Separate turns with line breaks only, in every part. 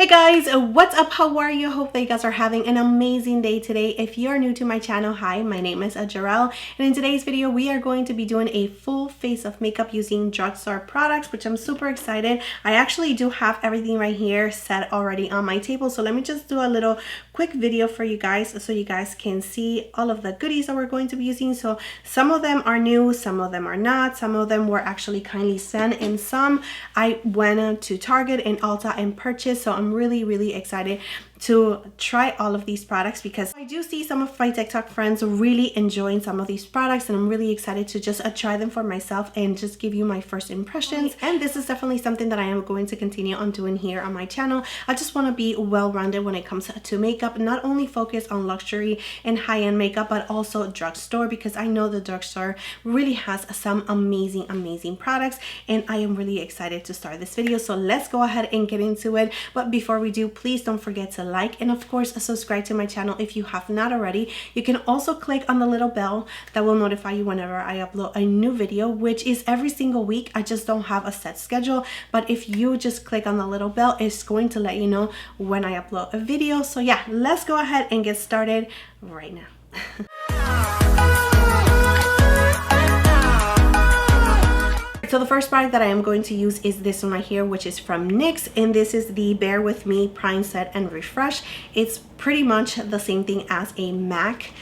Hey guys, what's up? How are you? Hope that you guys are having an amazing day today. If you're new to my channel, hi, my name is Gerel, and in today's video we are going to be doing a full face of makeup using Drugstore products, which I'm super excited. I actually do have everything right here set already on my table, so let me just do a little quick video for you guys so you guys can see all of the goodies that we're going to be using. So some of them are new, some of them are not, some of them were actually kindly sent, and some I went to Target and Ulta and purchased. So I'm really excited to try all of these products because I do see some of my TikTok friends really enjoying some of these products, and I'm really excited to just try them for myself and just give you my first impressions. And this is definitely something that I am going to continue on doing here on my channel. I just want to be well-rounded when it comes to makeup, not only focus on luxury and high-end makeup but also drugstore, because I know the drugstore really has some amazing products, and I am really excited to start this video. So let's go ahead and get into it. But before we do, please don't forget to like and of course subscribe to my channel if you have not already. You can also click on the little bell that will notify you whenever I upload a new video, which is every single week. I just don't have a set schedule, but if you just click on the little bell, it's going to let you know when I upload a video. So yeah, let's go ahead and get started right now. So the first product that I am going to use is this one right here, which is from NYX, and this is the Bear With Me Prime Set and Refresh. It's pretty much the same thing as a MAC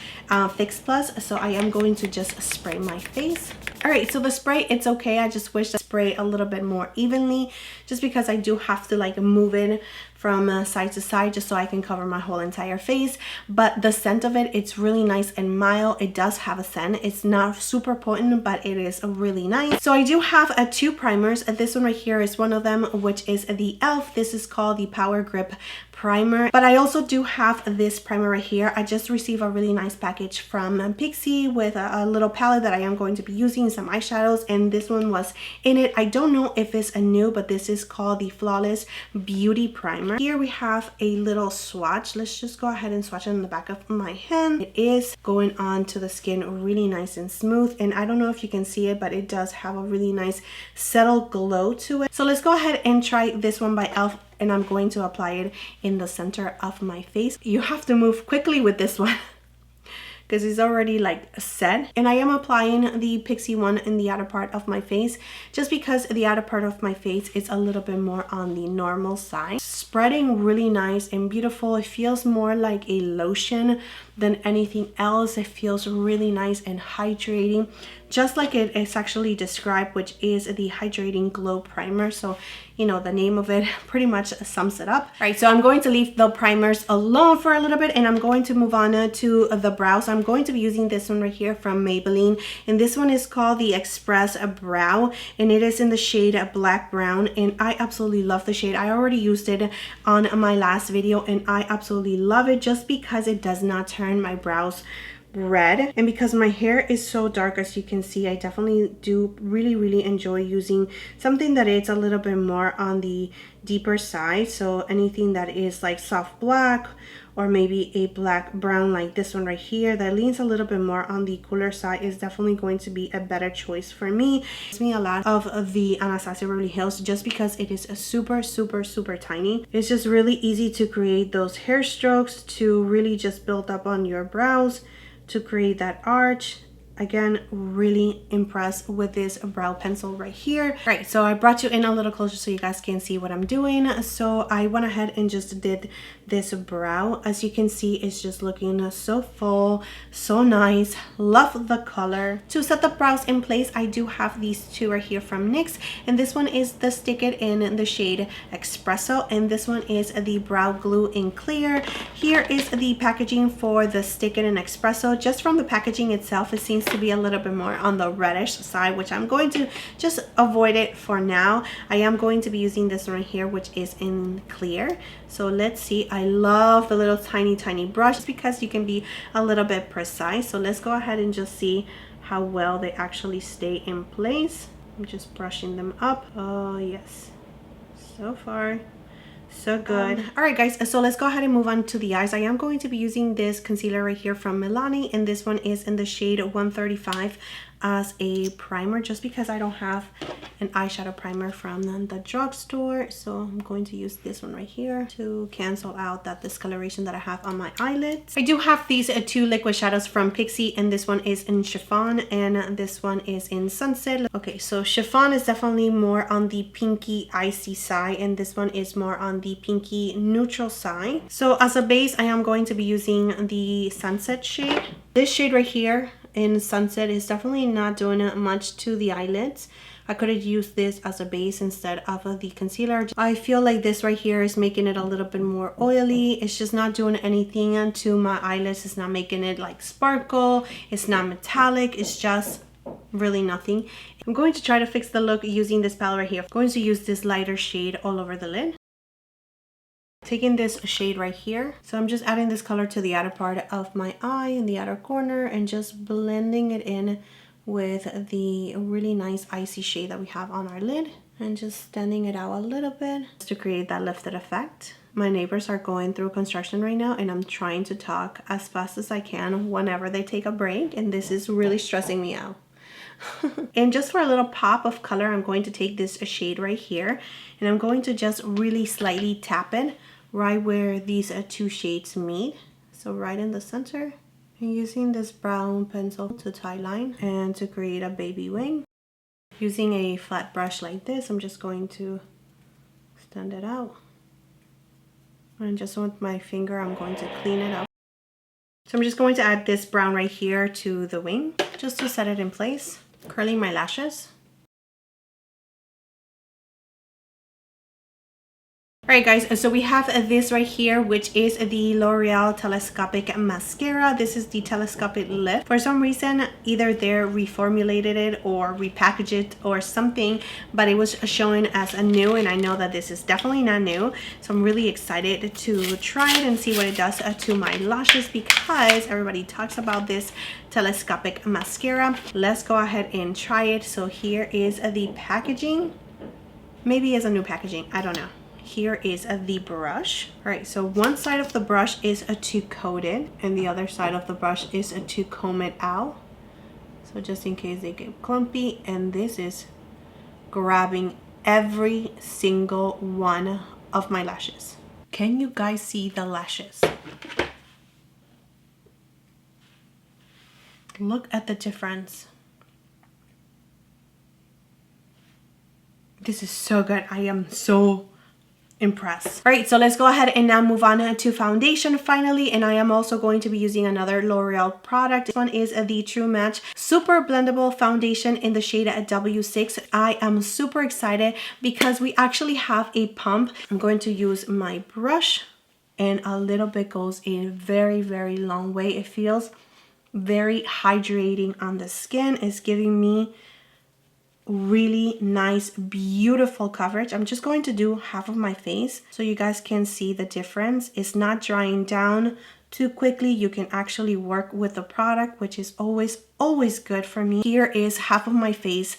Fix Plus, so I am going to just spray my face. All right, so the spray, it's okay. I just wish to spray a little bit more evenly, just because I do have to like move it from side to side just so I can cover my whole entire face. But the scent of it, it's really nice and mild. It does have a scent. It's not super potent, but it is really nice. So I do have two primers. This one right here is one of them, which is the e.l.f. This is called the Power Grip Primer, but I also do have this primer right here. I just received a really nice package from Pixi with a little palette that I am going to be using, some eyeshadows, and this one was in it. I don't know if it's a new, but this is called the Flawless Beauty Primer. Here we have a little swatch. Let's just go ahead and swatch it on the back of my hand. It is going on to the skin really nice and smooth, and I don't know if you can see it, but it does have a really nice subtle glow to it. So let's go ahead and try this one by e.l.f. and I'm going to apply it in the center of my face. You have to move quickly with this one because it's already like set. And I am applying the Pixi one in the outer part of my face, just because the outer part of my face is a little bit more on the normal side. Spreading really nice and beautiful. It feels more like a lotion than anything else. It feels really nice and hydrating, just like it is actually described, which is the Hydrating Glow Primer. So you know, the name of it pretty much sums it up. All right, so I'm going to leave the primers alone for a little bit, and I'm going to move on to the brows. I'm going to be using this one right here from Maybelline, and this one is called the Express Brow, and it is in the shade Black Brown, and I absolutely love the shade. I already used it on my last video, and I absolutely love it just because it does not turn my brows red, and because my hair is so dark, as you can see, I definitely do really enjoy using something that is a little bit more on the deeper side. So anything that is like soft black, or maybe a black brown like this one right here that leans a little bit more on the cooler side, is definitely going to be a better choice for me. It's me a lot of the Anastasia Beverly Hills, just because it is super tiny. It's just really easy to create those hair strokes, to really just build up on your brows, to create that arch. Again, really impressed with this brow pencil right here. Right, so I brought you in a little closer so you guys can see what I'm doing. So I went ahead and just did this brow. As you can see, it's just looking so full, so nice. Love the color. To set the brows in place, I do have these two right here from NYX, and this one is the Stick It in the shade Espresso, and this one is the Brow Glue in Clear. Here is the packaging for the Stick It in Espresso. Just from the packaging itself, it seems to be a little bit more on the reddish side, which I'm going to just avoid it for now. I am going to be using this one right here, which is in clear. So let's see. I love the little tiny brush because you can be a little bit precise. So let's go ahead and just see how well they actually stay in place. I'm just brushing them up. Oh yes, so far so good. All right guys, so let's go ahead and move on to the eyes. I am going to be using this concealer right here from Milani, and this one is in the shade 135 as a primer just because I don't have an eyeshadow primer from the drugstore. So I'm going to use this one right here to cancel out that discoloration that I have on my eyelids. I do have these two liquid shadows from Pixi, and this one is in Chiffon and this one is in Sunset. Okay, so Chiffon is definitely more on the pinky icy side and this one is more on the pinky neutral side. So as a base, I am going to be using the Sunset shade. This shade right here in Sunset is definitely not doing much to the eyelids. I could have used this as a base instead of the concealer. I feel like this right here is making it a little bit more oily. It's just not doing anything to my eyelids. It's not making it like sparkle. It's not metallic. It's just really nothing. I'm going to try to fix the look using this palette right here. I'm going to use this lighter shade all over the lid. Taking this shade right here. So I'm just adding this color to the outer part of my eye in the outer corner and just blending it in with the really nice icy shade that we have on our lid and just standing it out a little bit to create that lifted effect. My neighbors are going through construction right now and I'm trying to talk as fast as I can whenever they take a break, and this is really stressing me out. And just for a little pop of color, I'm going to take this shade right here and I'm going to just really slightly tap it right where these two shades meet. So right in the center. And using this brown pencil to tie line and to create a baby wing. Using a flat brush like this, I'm just going to stand it out. And just with my finger, I'm going to clean it up. So I'm just going to add this brown right here to the wing, just to set it in place. Curling my lashes. Alright guys, so we have this right here, which is the L'Oreal Telescopic Mascara. This is the telescopic lift. For some reason, either they reformulated it or repackaged it or something, but it was showing as a new, and I know that this is definitely not new. So I'm really excited to try it and see what it does to my lashes because everybody talks about this telescopic mascara. Let's go ahead and try it. So here is the packaging. Maybe it's a new packaging, I don't know. Here is the brush. All right, so one side of the brush is to coat it and the other side of the brush is to comb it out. So just in case they get clumpy, and this is grabbing every single one of my lashes. Can you guys see the lashes? Look at the difference. This is so good. I am so impressed. All right, so let's go ahead and now move on to foundation finally, and I am also going to be using another L'Oreal product. This one is the True Match Super Blendable Foundation in the shade W6. I am super excited because we actually have a pump. I'm going to use my brush, and a little bit goes a very, very long way. It feels very hydrating on the skin. It's giving me really nice, beautiful coverage. I'm just going to do half of my face so you guys can see the difference. It's not drying down too quickly. You can actually work with the product, which is always good for me. Here is half of my face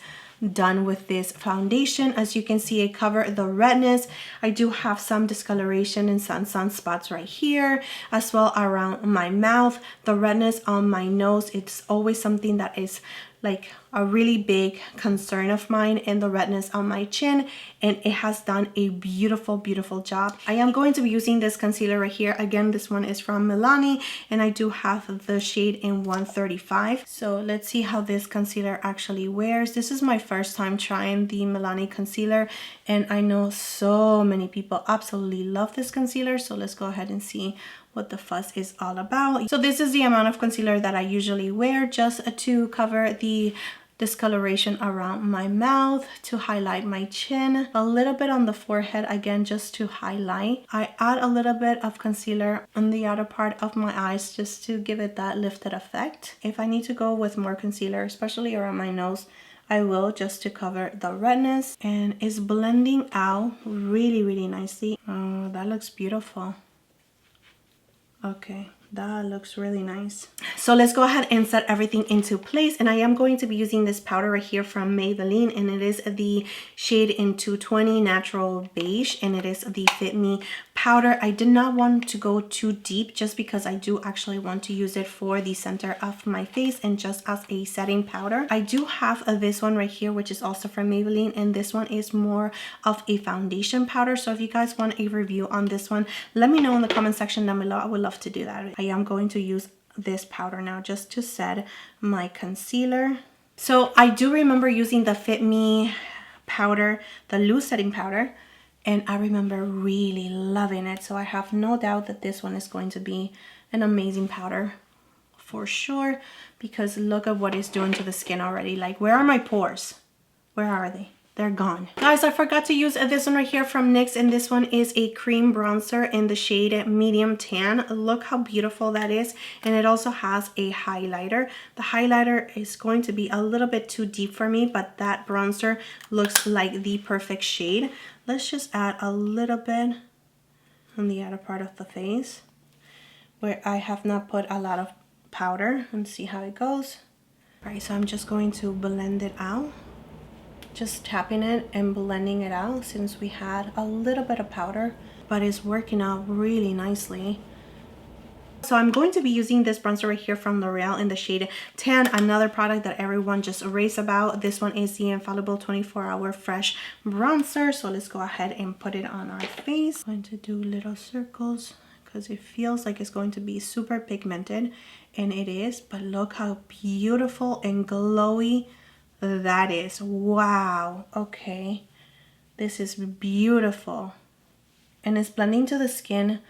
done with this foundation. As you can see, I cover the redness. I do have some discoloration and some sunspots right here, as well around my mouth. The redness on my nose, it's always something that is like a really big concern of mine, and the redness on my chin, and it has done a beautiful job. I am going to be using this concealer right here. Again, this one is from Milani, and I do have the shade in 135. So let's see how this concealer actually wears. This is my first time trying the Milani concealer, and I know so many people absolutely love this concealer. So let's go ahead and see what the fuss is all about. So this is the amount of concealer that I usually wear, just to cover the discoloration around my mouth, to highlight my chin, a little bit on the forehead, again just to highlight. I add a little bit of concealer on the outer part of my eyes just to give it that lifted effect. If I need to go with more concealer, especially around my nose, I will, just to cover the redness. And it's blending out really nicely. Oh, that looks beautiful. Okay, that looks really nice. So let's go ahead and set everything into place, and I am going to be using this powder right here from Maybelline, and it is the shade in 220 Natural Beige, and it is the Fit Me powder. I did not want to go too deep just because I do actually want to use it for the center of my face and just as a setting powder. I do have this one right here, which is also from Maybelline, and this one is more of a foundation powder. So if you guys want a review on this one, let me know in the comment section down below. I would love to do that. I am going to use this powder now just to set my concealer. So I do remember using the Fit Me powder, the loose setting powder, and I remember really loving it. So I have no doubt that this one is going to be an amazing powder for sure, because look at what it's doing to the skin already. Like, where are my pores? Where are they? They're gone. Guys, I forgot to use this one right here from NYX, and this one is a cream bronzer in the shade medium tan. Look how beautiful that is, and it also has a highlighter. The highlighter is going to be a little bit too deep for me, but that bronzer looks like the perfect shade. Let's just add a little bit on the outer part of the face where I have not put a lot of powder, and see how it goes. All right, so I'm just going to blend it out. Just tapping it and blending it out since we had a little bit of powder, but it's working out really nicely. So I'm going to be using this bronzer right here from L'Oreal in the shade Tan, another product that everyone just raves about. This one is the Infallible 24-Hour Fresh Bronzer. So let's go ahead and put it on our face. I'm going to do little circles because it feels like it's going to be super pigmented, and it is, but look how beautiful and glowy that is. Wow. Okay, this is beautiful, and it's blending to the skin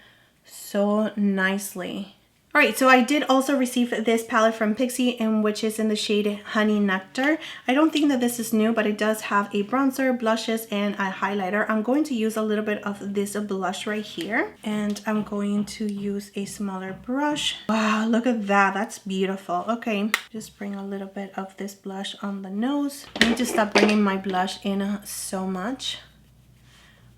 so nicely. All right, so I did also receive this palette from Pixi, and which is in the shade Honey Nectar. I don't think that this is new, but it does have a bronzer, blushes, and a highlighter. I'm going to use a little bit of this blush right here, and I'm going to use a smaller brush. Wow, look at that. That's beautiful. Okay, just bring a little bit of this blush on the nose. I need to stop bringing my blush in so much,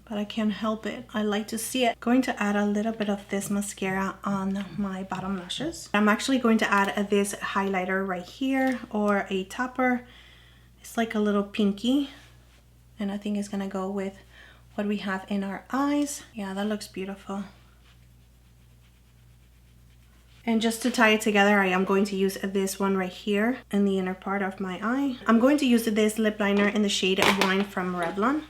but I can't help it. I like to see it. Going to add a little bit of this mascara on my bottom lashes. I'm actually going to add this highlighter right here, or a topper. It's like a little pinky, and I think it's gonna go with what we have in our eyes. Yeah, that looks beautiful. And just to tie it together, I am going to use this one right here in the inner part of my eye. I'm going to use this lip liner in the shade Wine from Revlon.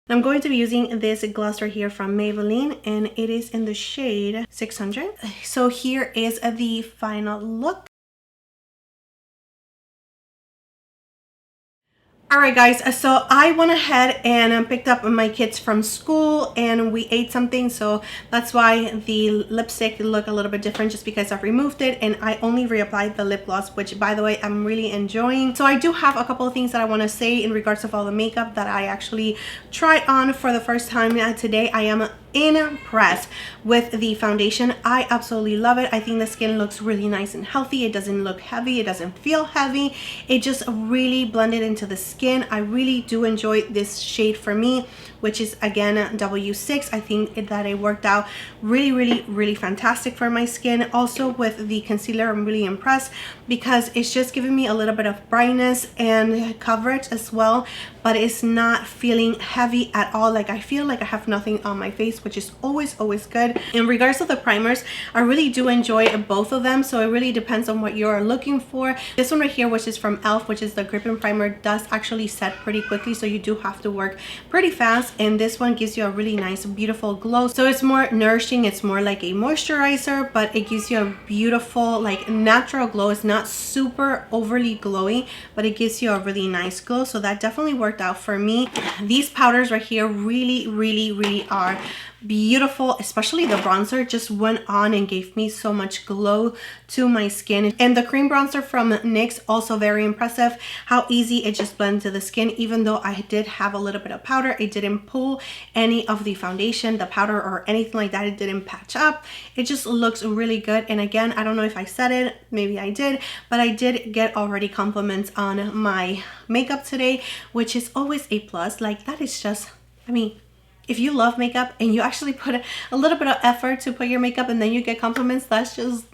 I'm going to be using this gloss right here from Maybelline, and it is in the shade 600. So here is the final look. Alright guys, so I went ahead and picked up my kids from school, and we ate something, so that's why the lipstick looked a little bit different, just because I removed it, and I only reapplied the lip gloss, which by the way I'm really enjoying. So I do have a couple of things that I want to say in regards of all the makeup that I actually tried on for the first time today. I am impressed with the foundation. I absolutely love it. I think the skin looks really nice and healthy. It doesn't look heavy, it doesn't feel heavy. It just really blended into the skin. I really do enjoy this shade for me, which is again W6. I think that it worked out really fantastic for my skin. Also with the concealer, I'm really impressed because it's just giving me a little bit of brightness and coverage as well, but it's not feeling heavy at all. Like I feel like I have nothing on my face, which is always good. In regards to the primers, I really do enjoy both of them, so it really depends on what you're looking for. This one right here, which is from e.l.f., which is the Gripping Primer, does actually set pretty quickly, so you do have to work pretty fast, and this one gives you a really nice beautiful glow. So it's more nourishing, it's more like a moisturizer, but it gives you a beautiful like natural glow. It's not super overly glowy, but it gives you a really nice glow, so that definitely worked out for me. These powders right here really are beautiful, especially the bronzer just went on and gave me so much glow to my skin. And the cream bronzer from NYX, also very impressive how easy it just blends to the skin. Even though I did have a little bit of powder, it didn't pull any of the foundation, the powder, or anything like that. It didn't patch up. It just looks really good. And again, I don't know if I said it, maybe I did, but I did get already compliments on my makeup today, which is always a plus. Like that is just, I mean, if you love makeup and you actually put a little bit of effort to put your makeup and then you get compliments, that's just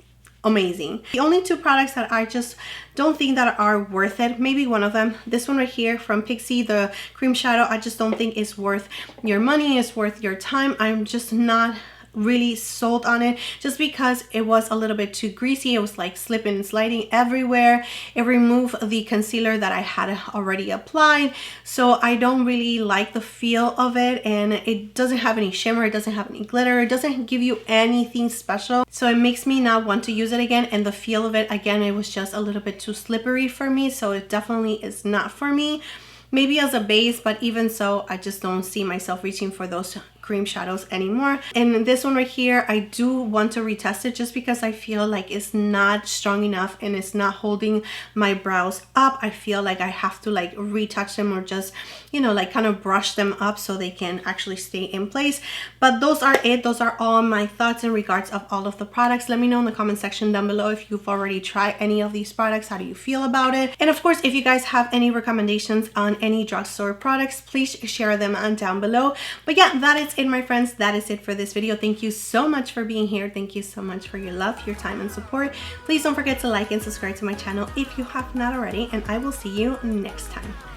amazing. The only two products that I just don't think that are worth it, maybe one of them, this one right here from Pixi, the cream shadow, I just don't think it's worth your money, it's worth your time. I'm just not really sold on it, just because it was a little bit too greasy. It was like slipping and sliding everywhere. It removed the concealer that I had already applied, so I don't really like the feel of it, and it doesn't have any shimmer, it doesn't have any glitter, it doesn't give you anything special, so it makes me not want to use it again. And the feel of it, again, it was just a little bit too slippery for me, so it definitely is not for me. Maybe as a base, but even so, I just don't see myself reaching for those cream shadows anymore. And this one right here, I do want to retest it, just because I feel like it's not strong enough and it's not holding my brows up. I feel like I have to like retouch them, or just, you know, like kind of brush them up so they can actually stay in place. But those are it. Those are all my thoughts in regards of all of the products. Let me know in the comment section down below if you've already tried any of these products. How do you feel about it? And of course, if you guys have any recommendations on any drugstore products, please share them down below. But yeah, that is it, my friends. That is it for this video. Thank you so much for being here. Thank you so much for your love, your time, and support. Please don't forget to like and subscribe to my channel if you have not already, and I will see you next time.